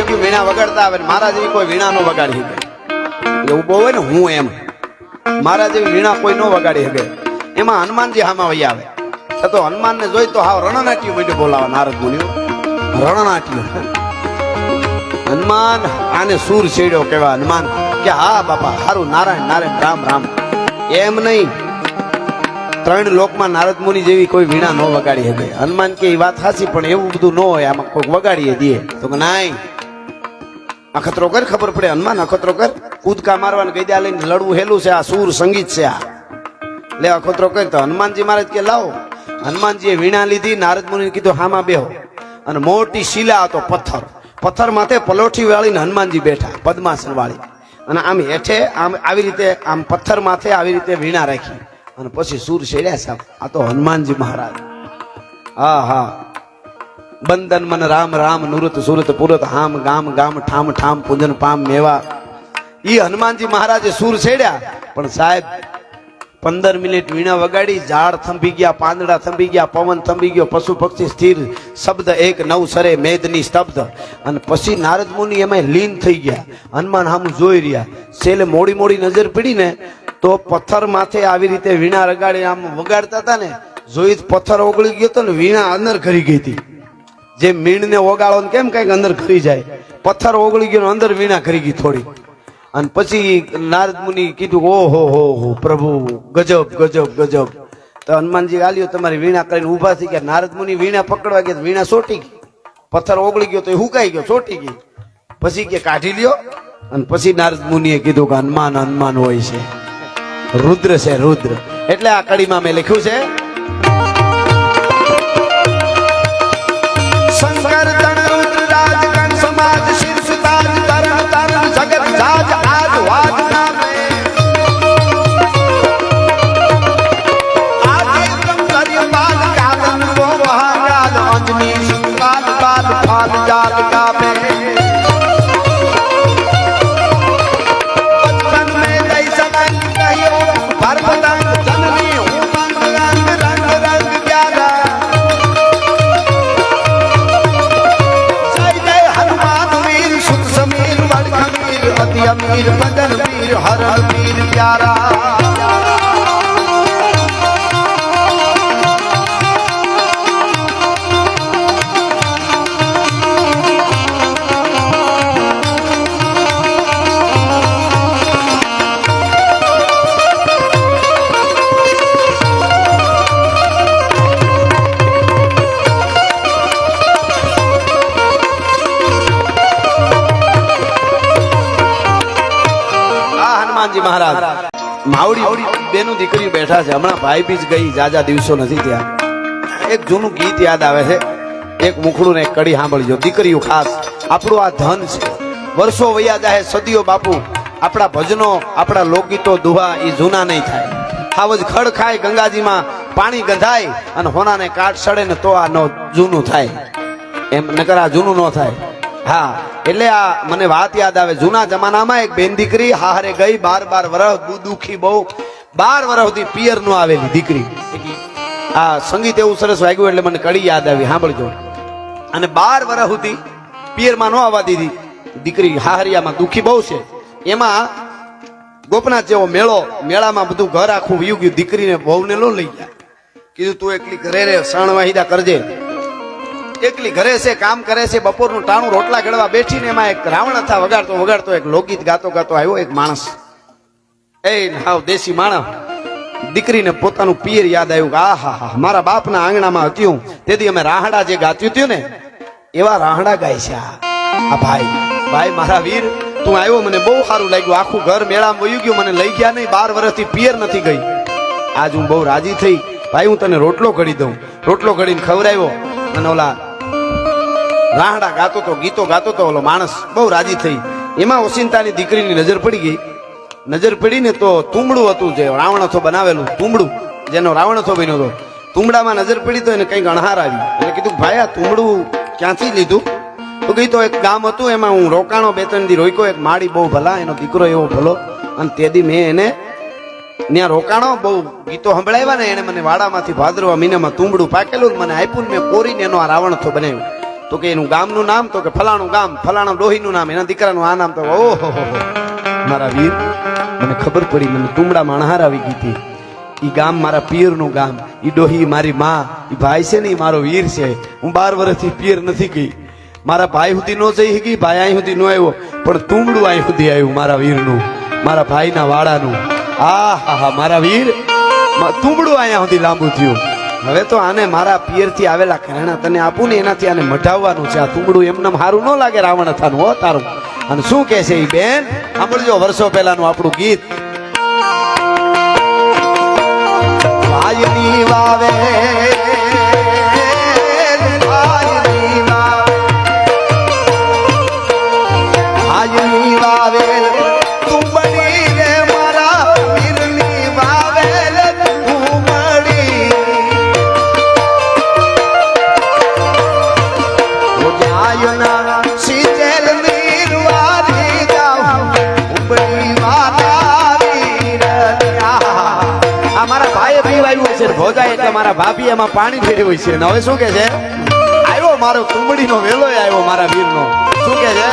ગયું વીણા વગાડતા આવે મારા જેવી કોઈ વીણા નો વગાડી શકે એવું બહુ હોય ને હું એમ મારા જેવી વીણા કોઈ નો વગાડી શકે એમાં હનુમાનજી હામાં વહી આવે તો હનુમાન ને જોઈ તો હાવ રણનાટ્યું મીઠું બોલાવા નારદ મુનિઓ રણનાટ્યું હનુમાન આને સૂર છેડ્યો કેવા હનુમાન કે હા બાપા હારું નારાયણ નારાયણ રામ રામ એમ નહીં 3 લોકમાં નારદ મુનિ જેવી કોઈ વીણા ન વગાડી શકે હનુમાન કે એ વાત સાચી પણ એવું બધું ન હોય આમાં કોઈ વગાડીએ દે તો કે નાઈ અખતરો કર ખબર પડે હનુમાન અખતરો કર કૂદકા મારવાનું કહી દે લઈને લડવું હેલું છે આ સૂર સંગીત છે આ લે અખતરો કર તો હનુમાનજી મહારાજ કે લાવો હનુમાનજીએ વીણા લીધી નારદ મુનિને કીધું હામાં બેહો અને મોટી શિલા હતો પથ્થર માથે પલોઠી વાળીને હનુમાનજી બેઠા પદ્માસન વાળી અને આમ હેઠે આમ આવી રીતે આમ પથ્થર માથે આવી રીતે વીણા રાખી અને પછી સૂર છેડ્યા સાહેબ આ તો હનુમાનજી મહારાજ હા હા બંદન મન રામ રામ નુરત સુરત પુરત હામ ગામ ગામ ઠામ ઠામ પૂજન પામ મેવા ઈ હનુમાનજી મહારાજે સૂર છેડ્યા પણ સાહેબ 15 મિનિટ વીણા વગાડી ઝાડ થંભી ગયા પાંદડા થંભી ગયા પવન થંભી ગયો પશુ પક્ષી સ્થિર શબ્દ એક નવ સરે મેદની સ્તબ્ધ અને પછી નારદ મુનિ એમાં લીન થઈ ગયા હનુમાન હામું જોઈ રહ્યા છેલ્લે મોડી મોડી નજર પડી ને તો પથ્થર માથે આવી રીતે વીણા રગાડી આમ વગાડતા હતા ને જોઈ પથ્થર ઓગળી ગયો તો ને વીણા અંદર ખરી ગઈ હતી જે મીણ ને ઓગાળો ને કેમ કઈક અંદર ખરી જાય પથ્થર ઓગળી ગયો અંદર વીણા ખરી ગઈ થોડી અને પછી નારદ મુનિ કીધું ઓહો હો પ્રભુ ગજબ ગજબ ગજબ તો હનુમાનજી આલ્યો તમારી વીણા કરીને ઉભા થઈ ગયા નારદ મુનિ વીણા પકડવા ગયા વીણા સોટી ગઈ પથ્થર ઓગળી ગયો તો એ હુકાઈ ગયો સોટી ગઈ પછી કે કાઢી લ્યો અને પછી નારદ મુનિએ કીધું કે હનુમાન હનુમાન હોય છે રુદ્ર છે રુદ્ર એટલે આ કડીમાં મેં લખ્યું છે શંકર તણ રુદ્ર રાજ કણ સમાજ શીર્ષ તાજ તરણ તરણ જગત જાજ આજ વાજ નામે આદિ તમ કર્ય બાદ કાદન વો વહારાદ અંજની સુકાલ બાદ ફાલ જાત કાપે अमीर बदन वीर हरण वीर प्यारा મહારાજ માવડી બેનું દીકરીઓ બેઠા છે હમણાં ભાઈ બીજ ગઈ જાજા દિવસો નથી ત્યાં એક જૂનું ગીત યાદ આવે છે એક મુખડું ને એક કડી સાંભળજો દીકરીઓ ખાસ આપણું આ ધન છે વર્ષો વયા જાય સદીઓ બાપુ આપણા ભજનો આપણા લોકગીતો દુહા એ જૂના નહીં થાય હાવજ ખડ ખાય ગંગાજીમાં પાણી ગંધાય અને હોનાને કાટ સડે ને તો આ જૂનું થાય એમ નકર આ જૂનું ન થાય હા એટલે આ મને વાત યાદ આવે જૂના જમાનામાં એક બેન દીકરી હારે ગઈ 12 વર્ષ દુખી બહુ 12 વર્ષ સુધી પિયર નો આવેલી દીકરી આ સંગીત એવું સરસ વાગ્યું એટલે મને કડી યાદ આવી સાંભળજો અને 12 વર્ષ સુધી પિયરમાં નો આવવા દીધી દીકરી હાહરિયામાં દુખી બહુ છે એમાં ગોપનાથ જેવો મેળામાં બધું ઘર આખું વયું ગયું દીકરીને વહુને લો લઈ ગયા કીધું તું એકલી ઘરે રે શણ વાહિદા કરજે એકલી ઘરે છે કામ કરે છે બપોરનું ટાણું રોટલા ઘડવા બેઠીને એમાં એક રાવણ હતા વગાડતો એક લોકગીત ગાતો આવ્યો એક માણસ એ હાવ દેશી માણસ દીકરીને પોતાનું પિયર યાદ આવ્યું કે આહા મારા બાપના આંગણામાં હતું તેથી અમે રાહડા જે ગાત્યું હતું ને એવા રાહડા ગાય છે આ ભાઈ મારા વીર તું આવ્યો મને બહુ સારું લાગ્યું આખું ઘર મેળામાં વયું ગયું મને લઈ ગયા નહીં 12 વર્ષથી પિયર નથી ગઈ આજ હું બહુ રાજી થઈ ભાઈ હું તને રોટલો ઘડી દઉં રોટલો ઘડીને ખવડાવ્યો અને ઓલા રાહડા ગાતો તો ગીતો ગાતો તો ઓલો માણસ બહુ રાજી થઈ એમાં ઓસિંતાની દીકરીની નજર પડી ગઈ નજર પડીને તો તુંબડું હતું જે રાવણથો બનાવેલું તુંબડું જેનો રાવણથો બન્યો હતો તુંબડામાં નજર પડી તો એને કંઈક અણહાર આવી એટલે કીધું ભાઈ આ તુંબડું ક્યાંથી લીધું તો કઈ તો એક ગામ હતું એમાં હું રોકાણો 2-3 દી રોક્યો એક માળી બહુ ભલા એનો દીકરો એવો ભલો અને તે દી મેં એને ત્યાં રોકાણો બહુ ગીતો સંભળાવ્યા ને એને મને વાડામાંથી ભાદરવા મહિનામાં તુંબડું પાકેલું મને આપ્યું ને મેં કોરીને એનો આ રાવણથો બનાવ્યો તો કે એનું ગામનું નામ, તો કે ફલાણું ગામ, ફલાણા ડોહીનું નામ, એના દીકરાનું આ નામ. તો ઓહો મારા વીર, મને ખબર પડી, મને તુમડા માણહાર આવી ગઈ હતી. ઈ ગામ મારા પિયરનું ગામ, ઈ ડોહી મારી માં, ઈ ભાઈ છે ને ઈ મારો વીર છે. હું 12 વર્ષથી પિયર નથી ગઈ, મારા ભાઈ સુધી નો જઈ ગઈ, ભાઈ અહીં સુધી નો આવ્યો, પણ તુમડું અહીં સુધી આવ્યું મારા વીરનું, મારા ભાઈના વાડાનું. આ હા હા મારા વીર, તુમડું અહીંયા સુધી લાંબુ થયું. હવે તો આને મારા પિયરથી આવેલા ઘરેણા તને આપું ને, એનાથી આને મઢાવવાનું છે. આ તુમડું એમને સારું ન લાગે રાવણ અથાનું હો તારું. અને શું કહે છે ઈ બેન, સાંભળજો વર્ષો પહેલાનું આપણું ગીત. વાયની વાવે ભોજાય એટલે મારા ભાભી એમાં પાણી ફેરવ્યું છે. ને હવે શું કે છે, આવ્યો મારો કુંબડીનો વેલો આવ્યો મારા વીરનો. શું કે છે,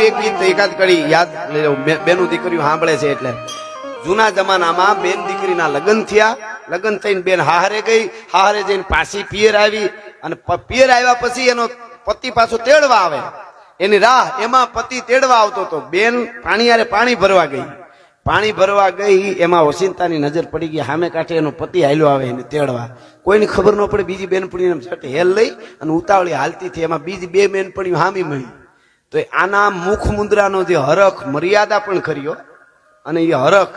એક ગીત એકાદ કડી યાદ બેનું દીકરીઓ સાંભળે છે. એટલે જૂના જમાનામાં બેન દીકરીના લગ્ન થયા, લગ્ન થઈને બેન હારે ગઈ, હારે જઈને પાછી પિયર આવી, અને પિયર આવ્યા પછી એનો પતિ પાછો તેડવા આવે, એની રાહ એમાં પતિ તેડવા આવતો હતો. બેન પાણી ભરવા ગઈ, પાણી ભરવા ગઈ એમાં ઓશિંતાની નજર પડી ગઈ, સામે કાંઠે એનો પતિ હાલ્યો આવે એને તેડવા. કોઈની ખબર ન પડે, બીજી બેનપણી છઠે હેલ લઈ અને ઉતાવળી હાલતી થઈ, એમાં બીજી 2 બેનપણીઓ હામી મળી. તો આના મુખ મુદ્રાનો જે હરખ મર્યાદા પણ કર્યો, અને એ હરખ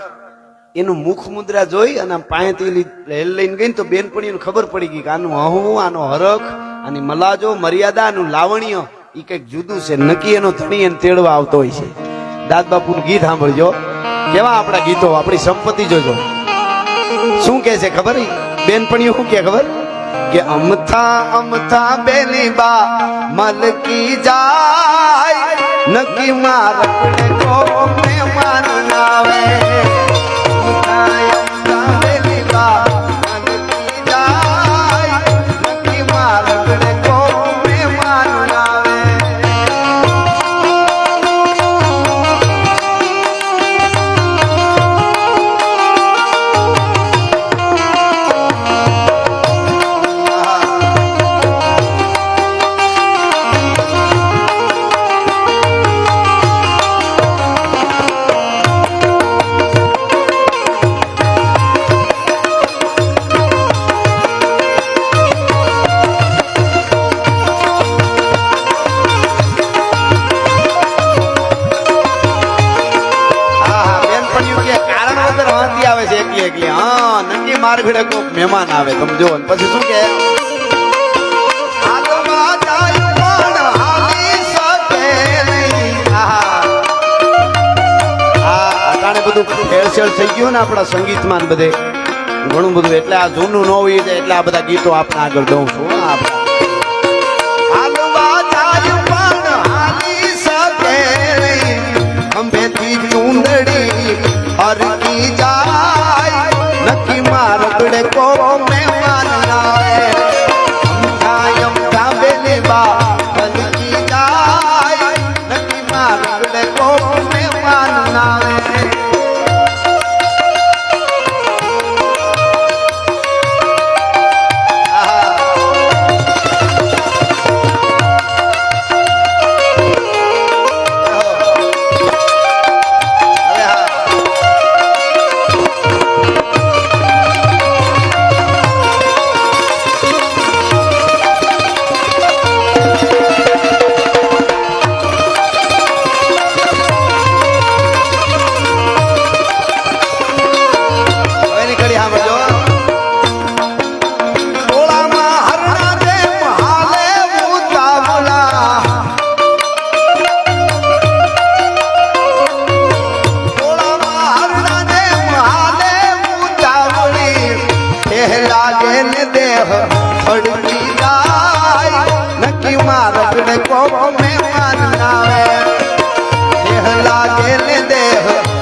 એનું મુખ મુદ્રા જોઈ અને પાયેથી હેલ લઈને ગઈ તો બેનપણીઓને ખબર પડી ગઈ કે આનું અહુ, આનો હરખ, આની મલાજો, મર્યાદા, આનું લાવણ્ય એ કઈક જુદું છે. નક્કી એનો ધણી એને તેડવા આવતો હોય છે. દાદ બાપુનું ગીત સાંભળજો, કેવા આપણા ગીતો, આપણી સંપત્તિ જોજો. શું કે છે ખબર, બેનપણીઓ શું કે ખબર, કે અમથા અમથા બેની બા મલકી જાય, નક્કી માં રખડે કો મહેમાન આવે કાયમ કાવેલી બા નક્કી જાય નક્કી માં રખડે કો મહેમાન આવે માર ઘડે કોક મહેમાન આવે તમે જો પછી શું કે બધું ભેળસેળ થઈ ગયું ને આપણા સંગીતમાં બધે ઘણું બધું એટલે આ જૂનું ન હોય એટલે આ બધા ગીતો આપણે આગળ દઉં છું અંબેથી ચૂંદડી હરકી જાય નક્કી માં રગડે કો મહેમાન આવે કાયમ કાવેલી બા હરકી જાય નક્કી માં રગડે કો મહેમાન આવે को महेमान आवे देह लागे ने देह